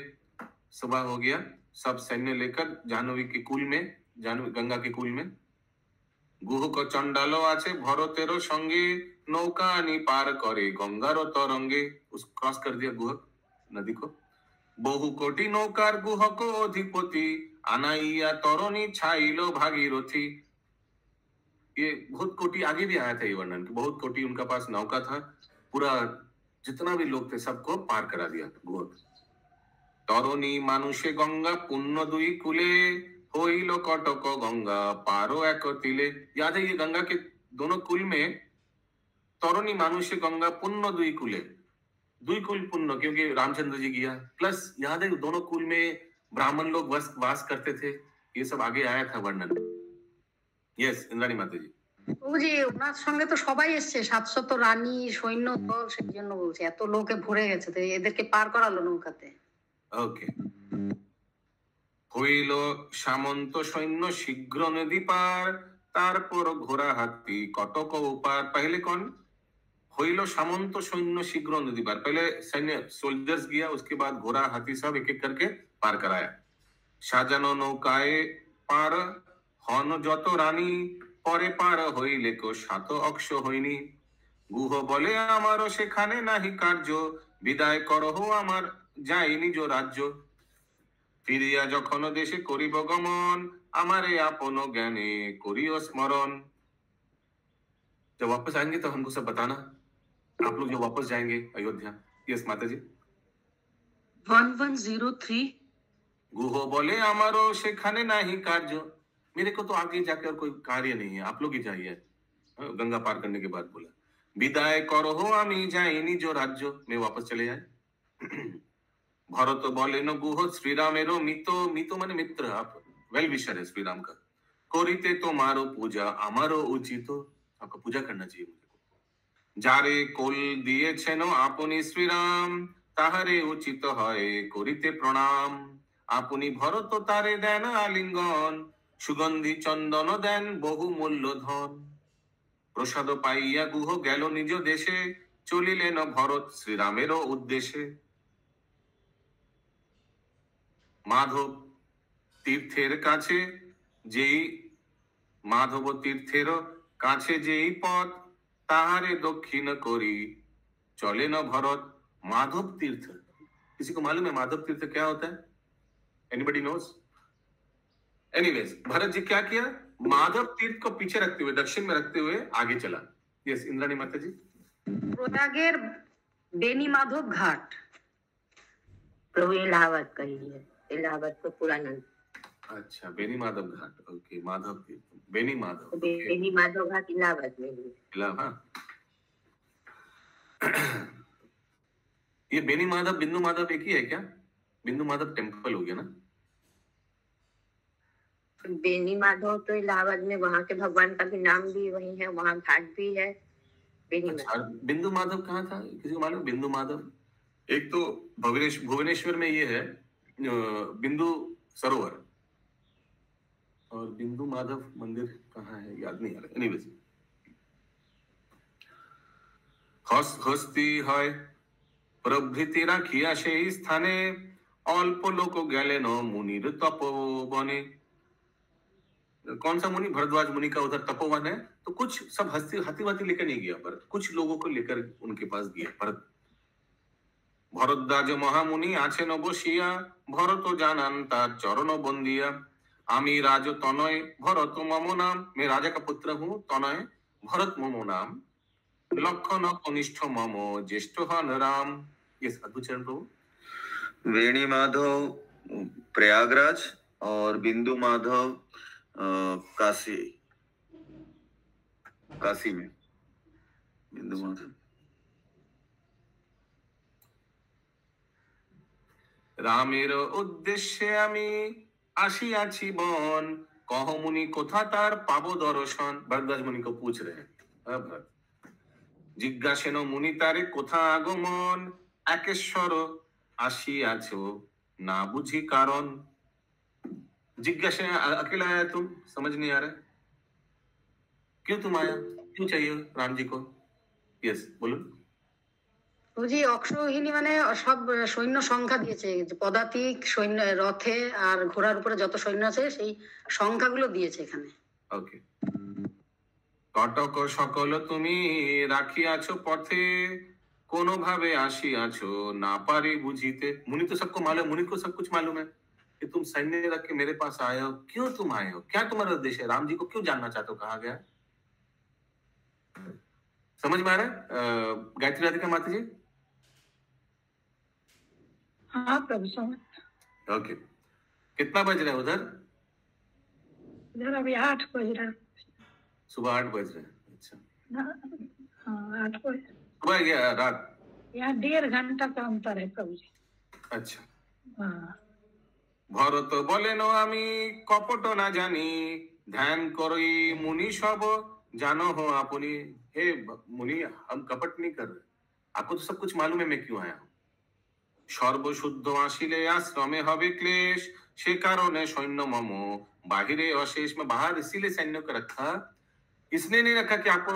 सुबह हो गया सब सैन्य लेकर जाह्नवी के कुल में जाह्नवी गंगा के कुल में। গুহক চণ্ডালও আছে ভরতেরও সঙ্গে, নৌকা আনি পার করে গঙ্গারও তরঙ্গে। क्रॉस कर दिया गुहक नदी को। বহু কোটি নৌকার গুহক অধিপতি, আনাইয়া তরণী ছাইলো भागीरथी। ये बहुत कोटि आगे भी आया था ये वर्णन कि बहुत कोटि उनका पास नौका था, पूरा जितना भी लोग थे सबको पार करा दिया गुहक। তরণী মানুষে গঙ্গা পুণ্য দুই কুলে, হইল কটক গঙ্গা পারো এক তিলে। याद है ये गंगा के दोनों कुल में तरुणी मानुष्य गंगा पुण्य दुई कुले, दुई कुल पुण्य क्योंकि रामचंद्र जी गया, प्लस याद है दोनों कुल में ब्राह्मण लोग वास करते थे। ये सब आगे आया था वर्णन। यस इंद्राणी माता जी। বাবুজি ওনার সঙ্গে তো সবাই এসছে, 700 রানী সৈন্য দল, সেই জন্য বলছি এত লোকে ভরে গেছে, তো এদেরকে পার করালো নৌকাতে। ওকে। হইল সামন্ত সৈন্য শীঘ্র নদী পার, তারপর ঘোড়া হাতি কটক উপার। पहले कौन? হইল সামন্ত সৈন্য শীঘ্র নদী পার, पहले सैन्य सोल्जर्स गया, उसके बाद घोड़ा हाथी सब एक एक करके पार कराया। সাজানো নৌকায় পার হন যত রানী, পরে পার হইলে কো সাত অক্ষ হইনি। গুহ বলে আমারও সেখানে নাহি কার্য, বিদায় করহ আমার যাই নিজ রাজ্য। ফিরিয়া যখন দেশে করিব গমন, আমারে আপন জ্ঞানে করিও স্মরণ। जब वापस आएंगे तो हमको सब बताना, आप लोग जब वापस जाएंगे अयोध्या। यस माता जी। 1103 गुह बोले আমারও সেখানে নাহি কার্য, मेरे को तो आगे जाकर कोई कार्य नहीं है, आप लोग ही जाइए। गंगा पार करने के बाद बोला বিদায় করহ আমি যাই নিজ রাজ্য, मैं वापस चले जाए। भरत बोले न गुह श्रीरामेरो मितो, मितो माने मित्र, आप वेल विशर है श्री राम का। करिते तुम्हारो पूजा আমারও उचित, आपका पूजा करना चाहिए मुझे। যারে কোল দিয়েছেন আপনি শ্রীরাম, তাহারে উচিত হয় করিতে প্রণাম। আপনি ভরত তারে দেন আলিঙ্গন, সুগন্ধি চন্দন দেন বহু মূল্য ধন। প্রসাদ পাইয়া গুহ গেল নিজ দেশে, চলিলেন ভরত শ্রীরামেরও উদ্দেশ্যে। মাধব তীর্থের কাছে যেই, মাধব তীর্থের কাছে যেই পথ, তাহারে দক্ষিণ করি চলেন भरत। माधव तीर्थ, किसी को मालूम है माधव तीर्थ क्या होता है? Anybody knows? Anyways Bharat ji क्या किया, माधव तीर्थ को पीछे रखते हुए, दक्षिण में रखते हुए आगे चला। यस इंद्राणी माता जी। প্রয়াগের বেনি মাধব ঘাট, प्रभु इलाहाबाद का ही है, इलाहाबाद को पुराना। अच्छा बेनी माधव घाट, ओके। माधव तीर्थ बेनी माधव, बेनी माधव घाट इलाहाबाद में है। इलाहाबाद। ये बेनी माधव बिंदु माधव एक ही है क्या? बिंदु माधव टेम्पल हो गया ना? बेनी माधव तो इलाहाबाद में वहाँ के भगवान का भी नाम भी वही है, वहाँ घाट भी है बेनी अच्छा, माधव। बिंदु माधव कहाँ था, किसी को मालूम? बिंदु माधव एक तो भुवनेश्वर में ये है बिंदु सरोवर, और बिंदु माधव मंदिर कहाँ है याद नहीं आ रहा। एनीवेज हस्ती হয় প্রভৃতি রাখিয়া সেই স্থানে, অল্প লোক গেলেন মুনির তপবনে। कौन सा मुनि? भरद्वाज मुनि का उधर तपोवन है, तो कुछ सब हाथी वाथी लेकर नहीं गया, पर कुछ लोगों को लेकर उनके पास गया भरत। भरद्वाज महामुनि आছেন বসিয়া, ভরত জানান তার চরণ বন্দিয়া। আমি রাজ তনয় ভরত মম নাম, मैं राजा का पुत्र हूँ, तनय भरत मम नाम। लक्षण कनिष्ठ मम ज्येष्ठ हन राम। ये साधु चरण प्रभु। वेणी माधव प्रयागराज और बिंदु माधव काशी, काशी में बिंदु माधव। রামের উদ্দেশ্যে আমি আসিয়াছি বন, কহ মুনি কোথা তার পাবো দর্শন। भरद्वाज मुनि को पूछ रहे हैं भरत। জিজ্ঞাসেন মুনি তারে কোথা আগমন, একেশ্বর আসিয়াছো না বুঝি কারণ। जिज्ञासा अकेला आया तुम, समझ नहीं आ रहा क्यों तुम आया, क्यों चाहिए राम जी को? यस बोलो। বুঝি অক্ষৌহিনী মানে সব সৈন্য সংখ্যা দিয়েছে, পদাতিক সৈন্য রথে আর ঘোড়ার উপরে যত সৈন্য আছে সেই সংখ্যাগুলো দিয়েছে এখানে। ओके কটক সকল তুমি রাখিয়াছো পথে, কোনোভাবে আসিয়াছো না পারি বুঝিতে। मुनि तो सबको मालूम, मुनि को सब कुछ मालूम है कि तुम सैन्य रख के मेरे पास आए हो। क्यों तुम आए हो? क्या तुम्हारा उद्देश्य है? राम जी को क्यों जानना चाहते हो? कहा गया समझ में आ रहा है गायत्री राधिका माता जी? हाँ प्रभु समझ। ओके, कितना बज रहा है उधर? इधर अभी 8 बज रहा है। सुबह 8 बज रहे हैं। अच्छा, हाँ 8 बज। सुबह गया रात? यहाँ 1.5 घंटा का अंतर है प्रभु जी। अच्छा। हाँ। ভরত বলেন আমি কপট না জানি, ধ্যান করি মুনি সব জানো हो আপনি। हे मुनि, हम कपट नहीं कर रहे, आपको तो सब कुछ मालूम है मैं क्यों आया हूँ। সর্বশুদ্ধ আসিলে আশ্রমে হবে ক্লেশ, সে কারণে সৈন্য মম বাহিরে অশেষ। में बाहर इसीलिए सैन्य को रखा, इसने नहीं रखा कि आपको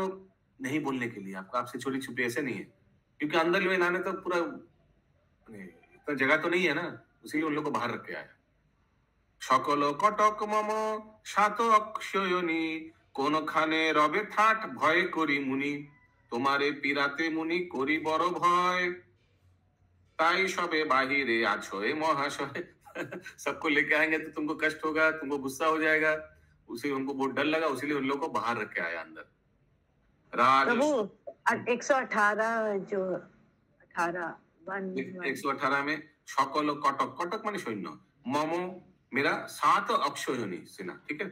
नहीं बोलने के लिए, आपको आपसे छोटी छुपी ऐसे नहीं है, क्योंकि अंदर ले लाने तो पूरा इतना जगह तो नहीं है ना, इसीलिए उन लोग को बाहर रख के आया। সকল কটক মম সাত অক্ষয়নি, কোনখানে রবে ঠাট ভয় করি মুনি। তোমারে পিরাতে মুনি করি বড় ভয়, তাই সবে বাহিরে আছো এ মহাশয়। सबको लेके आएंगे तो तुमको कष्ट होगा, तुमको गुस्सा हो जाएगा, उसे उनको बहुत डर लगा, उसीलिए उन लोगों को बाहर रख के आया अंदर। राज प्रभु 118 जो 118 में সকল কটক, কটক মানে সৈন্য, মম मेरा 7 अक्षयोनि सेना, ठीक है।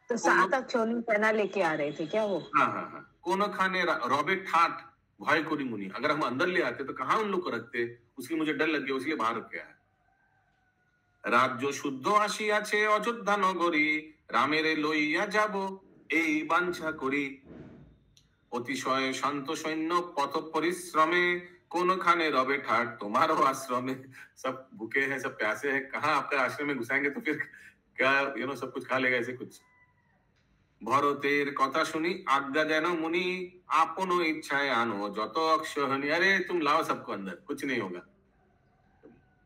तो 7 अक्षयोनि सेना लेके आ रहे थे क्या वो? हाँ हाँ हाँ। कोनो खाने रॉबे ठाट भय करी मुनि, अगर हम अंदर ले आते तो कहाँ उन लोग को रखते, उसलिए मुझे डर लग गया, इसलिए बाहर रख गया है। রাজ্য শুদ্ধ আসিয়াছে অযোধ্যা নগরী, রামেরে লইয়া যাব এই বাঞ্ছা করি। অতিশয় শান্ত সৈন্য পথ পরিশ্রমে, কোনখানে রবে ঠাট তোমারও आश्रमे। सब भूखे हैं, सब प्यासे हैं, कहाँ आपका आश्रम में घुसाएंगे तो फिर क्या सब कुछ खा लेगा ऐसे कुछ। ভরতের কথা শুনি आज्ञा যেন মুনি, আপন इच्छाएं आनो যত অক্ষয়নি। अरे तुम लाओ सबको अंदर, कुछ नहीं होगा।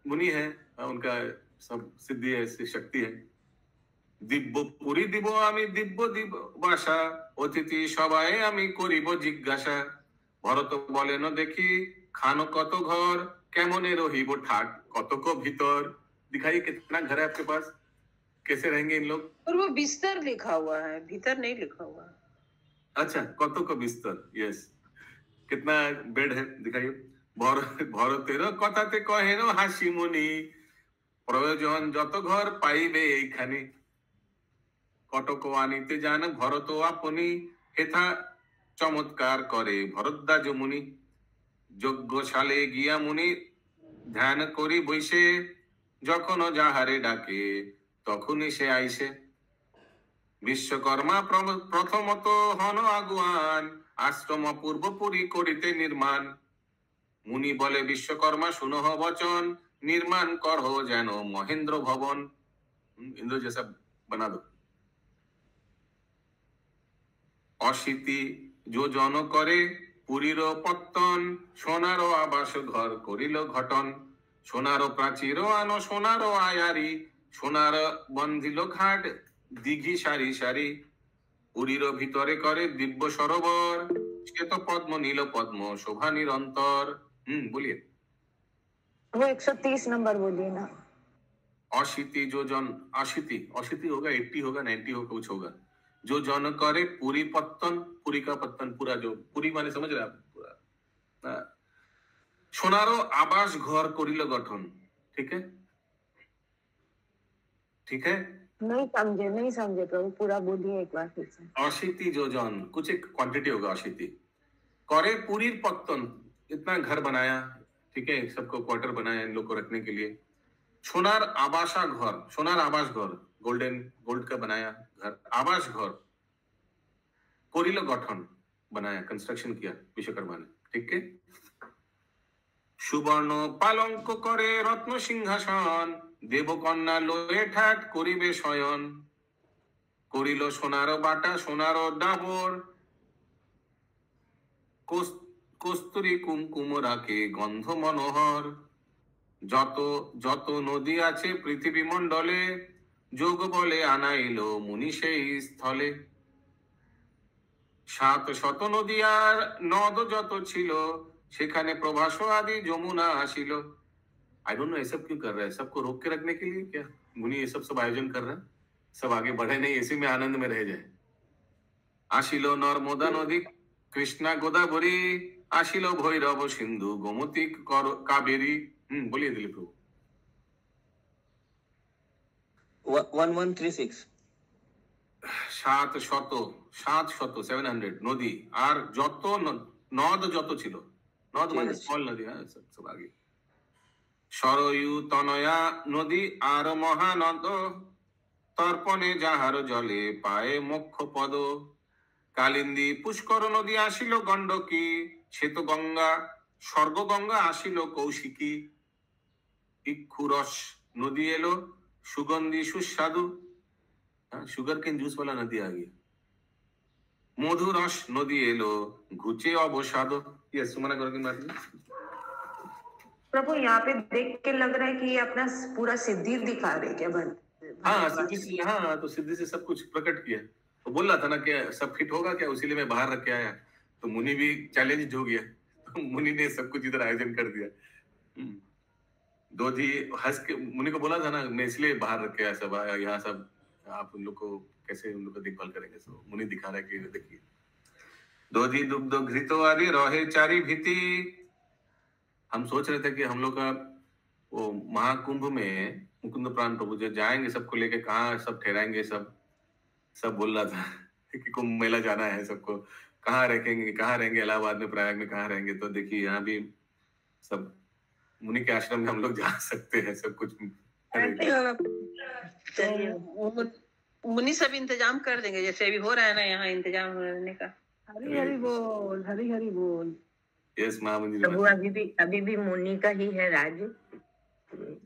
मुनि है, उनका सब सिद्धि है, शक्ति है। दिव्य पुरी দিব আমি দিব্য দিব বাসা, অতিথি সবাই আমি করিব জিজ্ঞাসা। ভরত বলেন দেখি খানো কত ঘর, কেমনে রহিব ঠাট কতক ভিতর। दिखाइए कितना घर है आपके पास, कैसे रहेंगे इन लोग। और वो बिस्तर लिखा हुआ है, भीतर नहीं लिखा हुआ। अच्छा, कतक बिस्तर, यस। कितना बेड है दिखाइए। ভরতের কথাতে কহেন হাসি মুনি, প্রয়োজন যত ঘর পাইবে এইখানে। কটক আনিতে যান ভরত আপনি, হেথা চমৎকার করে ভরদ্বাজ মুনি। যজ্ঞশালে গিয়া মুনি ধ্যান করি বইসে, যখন যাহারে ডাকে তখনই সে আইসে। বিশ্বকর্মা প্রথমত হন আগুয়ান, আশ্রম পূর্বপুরি করিতে নির্মাণ। মুনি বলে বিশ্বকর্মা শুনহ বচন, নির্মাণ করহ যেন মহেন্দ্র ভবন। इंद्र जैसा बना दो। অশীতি যোজন করে পুরীর পত্তন, সোনার আবাস ঘর করিল ঘটন। সোনার প্রাচীর আনো সোনার আয়ারি, সোনার বন্ধিল ঘাট দিঘি সারি সারি। পুরীর ভিতরে করে দিব্য সরোবর, শ্বেত পদ্ম নীল পদ্ম শোভা নিরন্তর। बोलिए। वो 130 नंबर बोलिए ना। अशीति যোজন, अशीति अशीति होगा, 80 होगा, 90 होगा, कुछ होगा। जो जन करे पूरी पत्तन, पूरी का पत्तन पूरा, जो पूरी माने समझ रहे आप पूरा। সোনারও আবাস ঘর করিল গঠন, ठीक है ठीक है। नहीं समझे प्रभु, पूरा बोलिए एक बार फिर से। अशीति যোজন, कुछ एक क्वांटिटी होगा अशीति। करे पूरी पत्तन, इतना घर बनाया, ठीक है, सबको क्वार्टर बनाया इन लोग को रखने के लिए। সোনার আবাসা ঘর, সোনার আবাস ঘর, गोल्ड का बनाया घर, आवास घर। कोरिल गठन बनाया, कंस्ट्रक्शन किया विश्वकर्मा ने, ठीक है। सुवर्ण पालंक करे रत्न सिंहासन, देवकन्या लोए ठाट करिबे शयन। करिल सोनार बाटा सोनार डाबर, কস্তুরী কুমকুম রাখে গন্ধ মনোহর। যত যত নদী আছে পৃথিবী মণ্ডলে, যোগ বলে আনাইল মুনি সেই স্থলে। 700 নদী আর নদ যত ছিল সেখানে প্রভাস आदि যমুনা আসিল। आई डोंट नो ये सब क्यों कर रहा है, सबको रोक के रखने के लिए क्या मुनि ये सब आयोजन कर रहे हैं, सब आगे बढ़े नहीं, इसी में आनंद में रह जाए। आशिलो नर्मदा नदी कृष्णा गोदावरी आशिलो भैरव सिंधु गोमती कावेरी। बोलिए दिलीप प्रभु। 1136 700 নদী আর যত নদ যত ছিল, নদ মানে স্মল নদী, হ্যাঁ সব আগে। সরয়ু তনয়া নদী আর মহানদ তর্পণে যাহার জলে পায়ে মোক্ষ পদ। কালিন্দী পুষ্কর নদী আসিল গণ্ডকী শ্বেত গঙ্গা স্বর্গ গঙ্গা আসিল কৌশিকী। ইক্ষুরস নদী এলো সুগন্ধি সুস্বাদু, शुगर केन जूस वाला नदी आ गई। मधुरस नदी एलो घुचे अवसाद। ये सुमना करो की बात। प्रभु यहाँ पे देख के लग रहा है कि ये अपना पूरा सिद्धि दिखा रहे क्या बन। हाँ सिद्धि से, हाँ तो सिद्धि से सब कुछ प्रकट किया। तो बोल रहा था ना कि सब फिट होगा क्या, उसी लिए मैं बाहर रख के आया। तो मुनि भी चैलेंज हो गया, तो मुनि ने सब कुछ इधर आयोजन कर दिया। दोधी हंस के मुनि को बोला था ना, मैं इसलिए बाहर रख के आया सब, यहाँ सब आप उन लोग को कैसे उन लोग का देखभाल करेंगे। सो मुनि दिखा रहा है कि देखिए दोधी दुग्ध घृतो आदि रहे चारी भीति। हम सोच रहे थे कि हम लोग का वो महाकुंभ में मुकुंद प्राण प्रभु जो जाएंगे सबको लेके कहाँ सब ठहराएंगे, सब बोल रहा था कि कुंभ मेला जाना है, सबको कहाँ रखेंगे, कहाँ रहेंगे, इलाहाबाद में प्रयाग में कहाँ रहेंगे। तो देखिए यहाँ भी सब मुनि के आश्रम में हम लोग जा सकते हैं, सब कुछ मुनि सब इंतजाम कर देंगे, जैसे अभी हो रहा है ना यहाँ इंतजाम रहने का। हरी हरी बोल, हरी हरी बोल। यस महामुनि प्रभु अभी भी मुनि का ही है राज।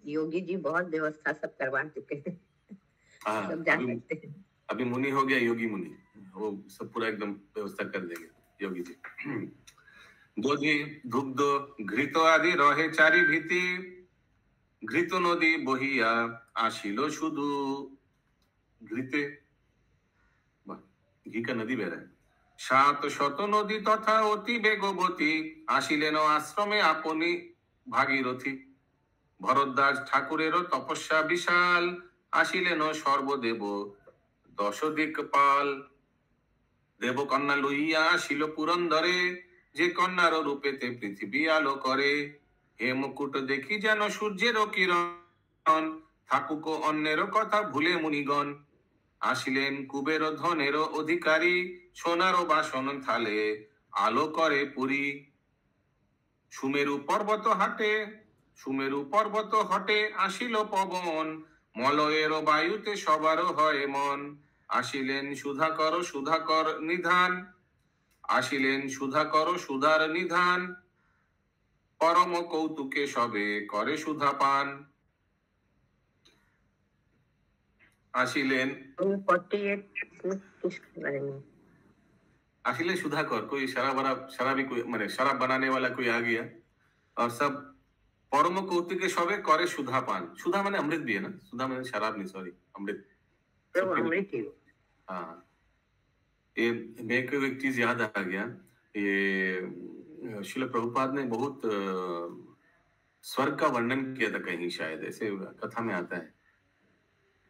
योगी जी बहुत व्यवस्था सब करवा चुके हैं, सब जा सकते हैं। अभी मुनि हो गया योगी मुनि, वो सब पूरा एकदम व्यवस्था कर देंगे योगी जी। दोधी दुग्ध घृत आदि रहे चारी भीति। घृत नदी बहिया आशिलो शुधु। घृते घी का नदी बह रहा है। 700 नदी तथा অতি বেগবতী আসিলেন আশ্রমে আপনি ভাগীরথী। ভরদ্বাজ ঠাকুরেরও তপস্যা বিশাল আসিলেন সর্বদেব 10 দিকপাল। দেবকন্যা লইয়া আসিল পুরন্দরে যে কন্যার রূপেতে পৃথিবী আলো করে। হে মুকুট দেখি যেন সূর্যেরও কিরণ থাকুক অন্যের কথা ভুলে মুনিগণ। আসিলেন কুবের ধনের অধিকারী সোনার বাসন থালে আলো করে পুরী। সুমেরু পর্বত হটে আসিল পবন মলয়ের বায়ুতে সবারও হয় মন। আসিলেন সুধাকর নিধান, আসিলেন সুধার নিধান পরম কৌতুকে সবে করে সুধা পান। आशिलेन सुधाकर कोई शराबी कोई माने शराब बनाने वाला कोई आ गया और सब परम कौतुक के सबे करे सुधा पान। सुधा माने अमृत भी है ना, सुधा माने शराब नहीं, सॉरी अमृत। हाँ ये मेरे को एक चीज याद आ गया, ये श्रील प्रभुपाद ने बहुत स्वर्ग का वर्णन किया था कहीं, शायद ऐसे कथा में आता है।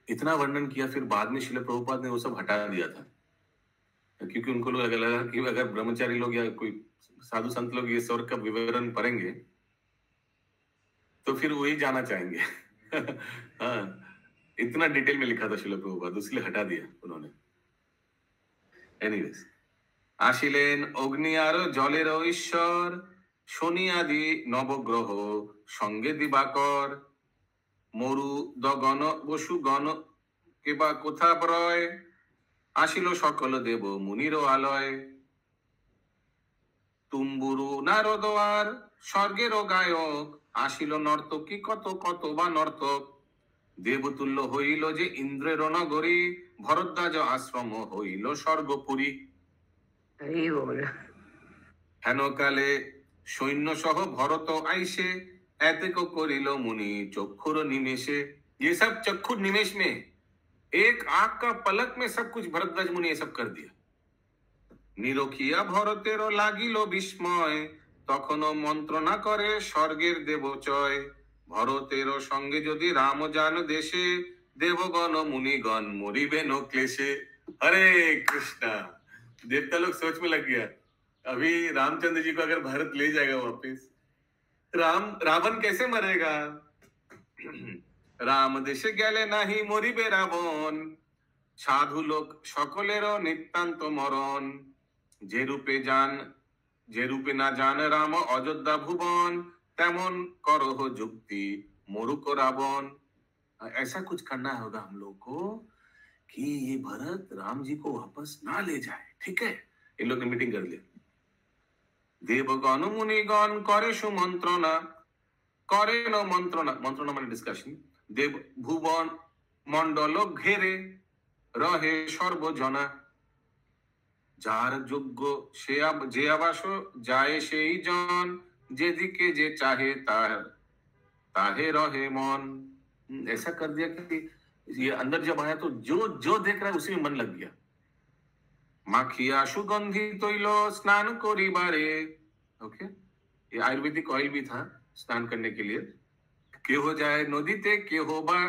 इतना वर्णन किया, फिर बाद में श्रील प्रभुपाद ने वो सब हटा दिया था, क्योंकि उनको लगा कि अगर ब्रह्मचारी लोग या कोई साधु संत लोग ये स्वर्ग का विवरण पढ़ेंगे तो फिर वही जाना चाहेंगे। हाँ इतना डिटेल में लिखा था श्रील प्रभुपाद, इसलिए हटा दिया उन्होंने। एनीवेज आशिलेन अग्नि आर जलेर ईश्वर शनि आदि नवग्रह संगे दिवाकर। মরু দগণ বসু গণ কেবা কোথা প্রয় আসিল সকল দেব মুনির আলয়। তুম্বুরু নারদ আর স্বর্গের গায়ক আসিল নর্তকী কত বা নর্তক। দেবতুল্য হইল যে ইন্দ্রের নগরী ভরদ্বাজ আশ্রম হইল স্বর্গপুরী। হেন কালে সৈন্য সহ ভরত আইসে ऐतिको कोरिलो मुनि चक्षुर निमेशे। ये सब चक्षुर निमेश में एक आंख का पलक में सब कुछ भरद्वाज मुनि ये सब कर दिया। নিরখিয়া ভরতেরও লাগিল বিস্ময়, তখনও মন্ত্রণা করে স্বর্গের দেবচয়। ভরতেরও সঙ্গে যদি রাম যান দেশে, देवगण मुनिगण मरिबे नो क्लेशे। हरे कृष्णा। देवता लोग सोच में लग गया, अभी रामचंद्र जी को अगर भारत ले जाएगा वापस, रावण कैसे मरेगा? राम देशे गेले नाही मरिबे रावण, साधु लोक सकलेरो नित्यान्त मरण। जे रूपे ना जान राम अयोध्या भुवन, तेमन करह जुक्ति मूर्ख रावण। ऐसा कुछ करना होगा हम लोग को कि ये भरत राम जी को वापस ना ले जाए, ठीक है? इन लोग ने मीटिंग कर लिया। देवगण मुनिगण करे सुमंत्रणा, करे न मंत्रणा, मंत्रणा माने डिस्कशन। देव भुवन मंडल घेरे रहे सर्वजना, जार योग्य से जे आवास जाए सेई जन, जेदिके जे चाहे ताहे रहे मन। ऐसा कर दिया कि ये अंदर जब आया तो जो देख रहा है उसी में मन लग गया। माखिया सुगंधी तैल स्नान करिबारे, ओके, ये आयुर्वेदिक ऑयल भी था स्नान करने के लिए। के हो जाए नदीते के हो बा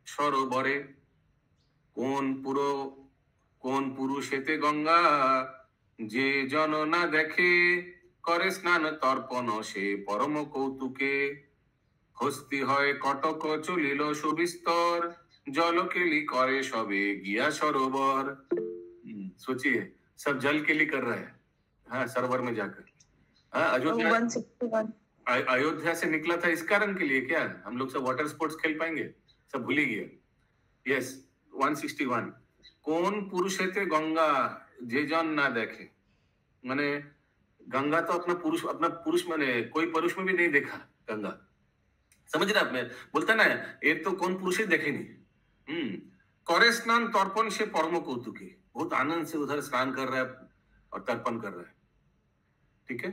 सरोवरे, कोन पुरुषेते गंगा, जे जन ना देखे करे स्नान तर्पण से परम कौतुके। हस्ती है कटक चलिल सुबिस्तर, जल केली करे सबे गिया सरोवर। सोचिए सब जल केली कर रहा है, हाँ, सरोवर में जाकर। अयोध्या से निकला था इस कारण के लिए क्या हम लोग सब वाटर स्पोर्ट्स खेल पाएंगे? सब भूल ही गया। यस 161। कौन पुरुष है गंगा, जे जन ना देखे, माने गंगा तो अपना पुरुष माने कोई पुरुष में भी नहीं देखा गंगा, समझ रहे आप? मैं बोलता ना ये तो कौन पुरुष देखे नहीं। करे स्नान तर्पण से परम कौतुकी, बहुत आनंद से उधर स्नान कर रहा है और तर्पण कर रहा है, ठीक है?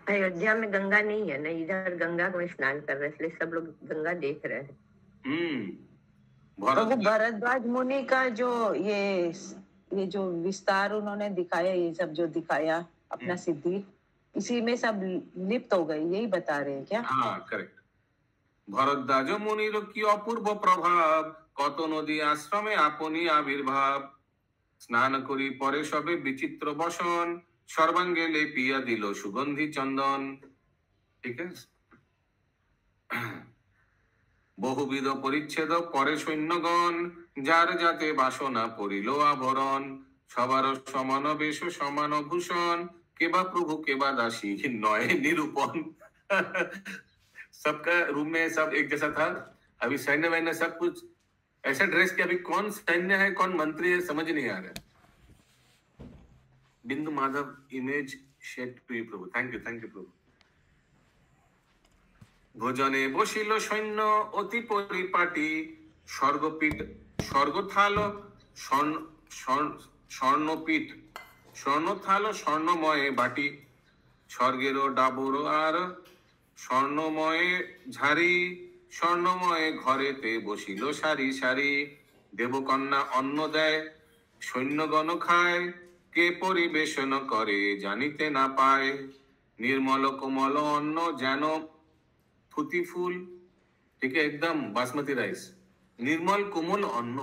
अयोध्या में गंगा नहीं है ना, इधर गंगा में स्नान कर रहे हैं, इसलिए सब लोग गंगा देख रहे हैं। भरद्वाज मुनि का जो ये जो विस्तार उन्होंने दिखाया, ये सब जो दिखाया अपना सिद्धि, इसी में सब लिप्त हो गई, यही बता रहे हैं क्या? हाँ, करेक्ट। भरद्वाज मुनिर की अपूर्व प्रभाव, कत नदी आश्रमे आपनी आविर्भाव। स्नान करी परे सबे विचित्र बसन, सर्वांगे लेपिया दिल सुगंधी चंदन, ठीक है? बहुविध परिच्छेद परे सैन्यगण, जार जाते बासना परिल आवरण। सबार समान वेश समान भूषण, केबा प्रभु केबा दासी नय निरूपण। सबका रूम में सब एक जैसा था। अभी सैन्य वैन्य सब कुछ ऐसा ड्रेस कि अभी कौन सैन्य है कौन मंत्री है समझ नहीं आ रहा। Bindu Madhav image share to you Prabhu, thank you Prabhu. भोजने बसिल सैन्य अति परिपाटी, स्वर्गपीठ स्वर्गथाल स्वर्णपीठ स्वर्णथाल स्वर्णमय बाटी। स्वर्गेर डाबर आर स्वर्णमय झारी, स्वर्णमय घरेते बसिल सारी सारी। देवकन्या अन्न देय सैन्यगण खाय, के परिवेशन करे जानिते ना पाए। निर्मल कोमल अन्न जेन थुती फूल, ठीक है, एकदम बासमती राइस। निर्मल कोमल अन्न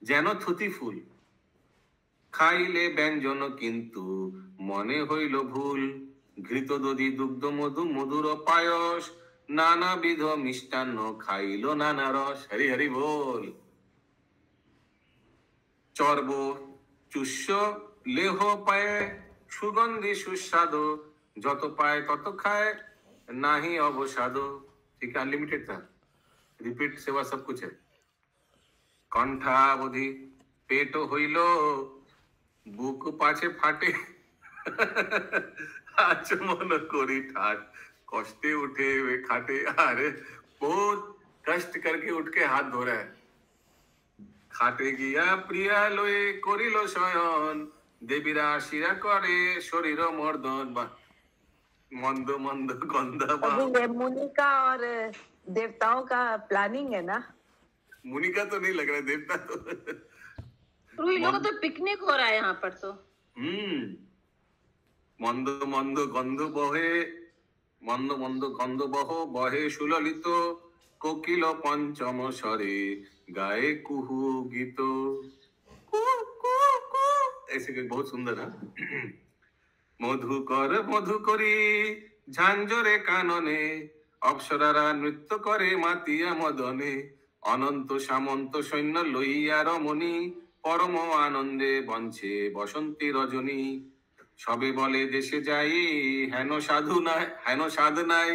जेन थुती फूल, खाइले व्यंजन किंतु मने हইল भूल। घृत दधि दुग्ध मधु मधुर पायस, नानाविध मिष्टान्न खाइल नाना रस। हरि हरि बोल। चर्ब चुष्य लेह पाए, सुगंधि सुस्वादु। যত পায় তত খায়, नाही अवसादो। ठीक है, अनलिमिटेड था। रिपीट सेवा सब कुछ है। कंठावधि पेट হইল, বুক পাছে ফাটে। आचमन करी ठाट, कष्टे उठे वे खाटे। अरे बहुत कष्ट करके उठ के हाथ धो रहा है। खाटे गिया प्रिया लोए करिल शयन, देवीरा आशीरा करे शरीर मर्दन। मंद मंद गंधा। ये मुनि का और देवताओं का प्लानिंग है ना? मुनि का तो नहीं लग रहा है, देवता तो इन लोगों तो पिकनिक हो रहा है यहाँ पर तो। মন্দ মন্দ গন্ধ বহে, মন্দ মন্দ গন্ধ বহে সুললিত, কোকিল পঞ্চম স্বরে গায়ে কুহু গীত। ऐसे बहुत सुंदर है। মধুকরি ঝাঞ্ঝরে কাননে, অপ্সরারা নৃত্য করে মাতিয়া মদনে, অনন্ত সামন্ত সৈন্য লইয়া রমণী, পরম আনন্দে বঞ্চে বসন্তী রজনী। সবে বলে দেশে যাই, হেন সাধু নাই,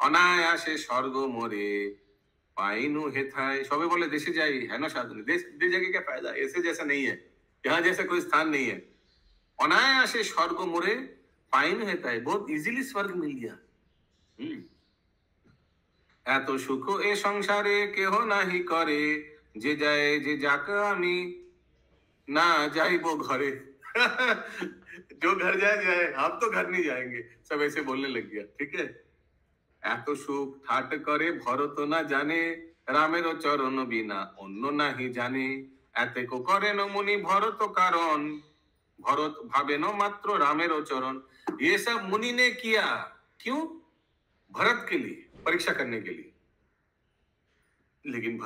অনায়াসে স্বর্গ মোরে पाइनु हेथाय। सभी बोले देश जाई है ना साधु, देश जाके क्या फायदा, ऐसे जैसा नहीं है, यहाँ जैसा कोई स्थान नहीं है। अनायासे स्वर्ग मोरे पाइनु हेथाय, बहुत इजीली स्वर्ग मिल गया। এত সুখ এ সংসারে কেহ নাহি করে, যে যায় যে যাকে আমি না যাইবো ঘরে। जो घर जाए, हम तो घर नहीं जाएंगे, सब ऐसे बोलने लग गया। ठीक है, এত সুখ ঠাট করে ভরত না জানে, রামের চরণ বিনা অন্য নাহি জানে। এতেক করেন মুনি ভরত কারণ, भरत भावे न मात्र रामेर चरण। ये सब मुनि ने किया, क्यों? भरत के लिए, परीक्षा करने के लिए। लेकिन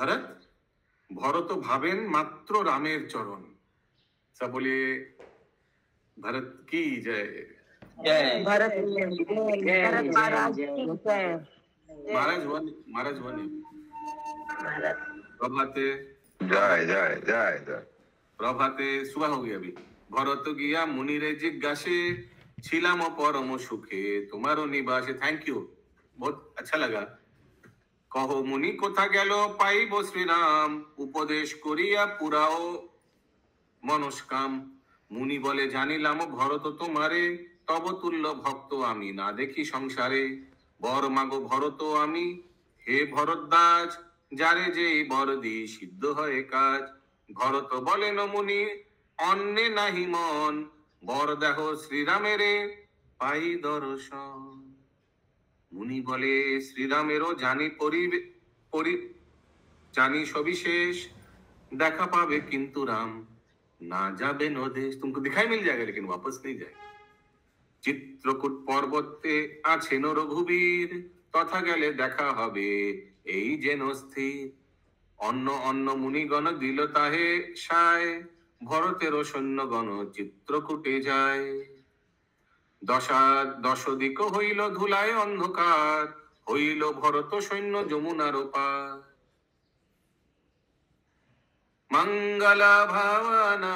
भरत भावेन मात्र रामेर चरण। सब बोले भरत की जय। भरत महाराज महाराज वन प्रभाते जय जय जय जय। प्रभाते सुबह हो गई अभी। भरत गया मुनि रे जिज्ञासे, छिलाम परम सुखे तुम्हारो निवासे। थैंक यू, बहुत अच्छा लगा। कहो मुनि कोथा गेलो पाइब श्रीराम, उपदेश करिया पुराओ मनस्काम। मुनि बोले जानिलाम भरत तुम्हारे, तब तुल्य भक्त आमी ना देखी संसारे। बर मागो भरत आमी हे भरद्वाज, जारे जे बर दी सिद्ध हय काज। भरत बोलेन मुनि अन्ने नाहि मन, बर देखो श्रीरामेरे पाई दर्शन। मुनि बोले श्रीरामेरो जानी सविशेष, देखा पावे किंतु राम ना जाबे नो देश। तुमको दिखाई मिल जाएगा लेकिन वापस नहीं जाएगा। चित्रकूट पर्वते आछेन रघुबीर, तथा गेले देखा हबे এই যেন স্থির। অন্য অন্য মুনিগণ দিল তাহে সায়, ভরতের সৈন্যগণ চিত্রকূটে যায়। দশ দিক হইল ধুলায় অন্ধকার, হইল ভরত সৈন্য যমুনার পার। মঙ্গলা ভাবনা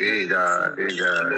जय जय जय।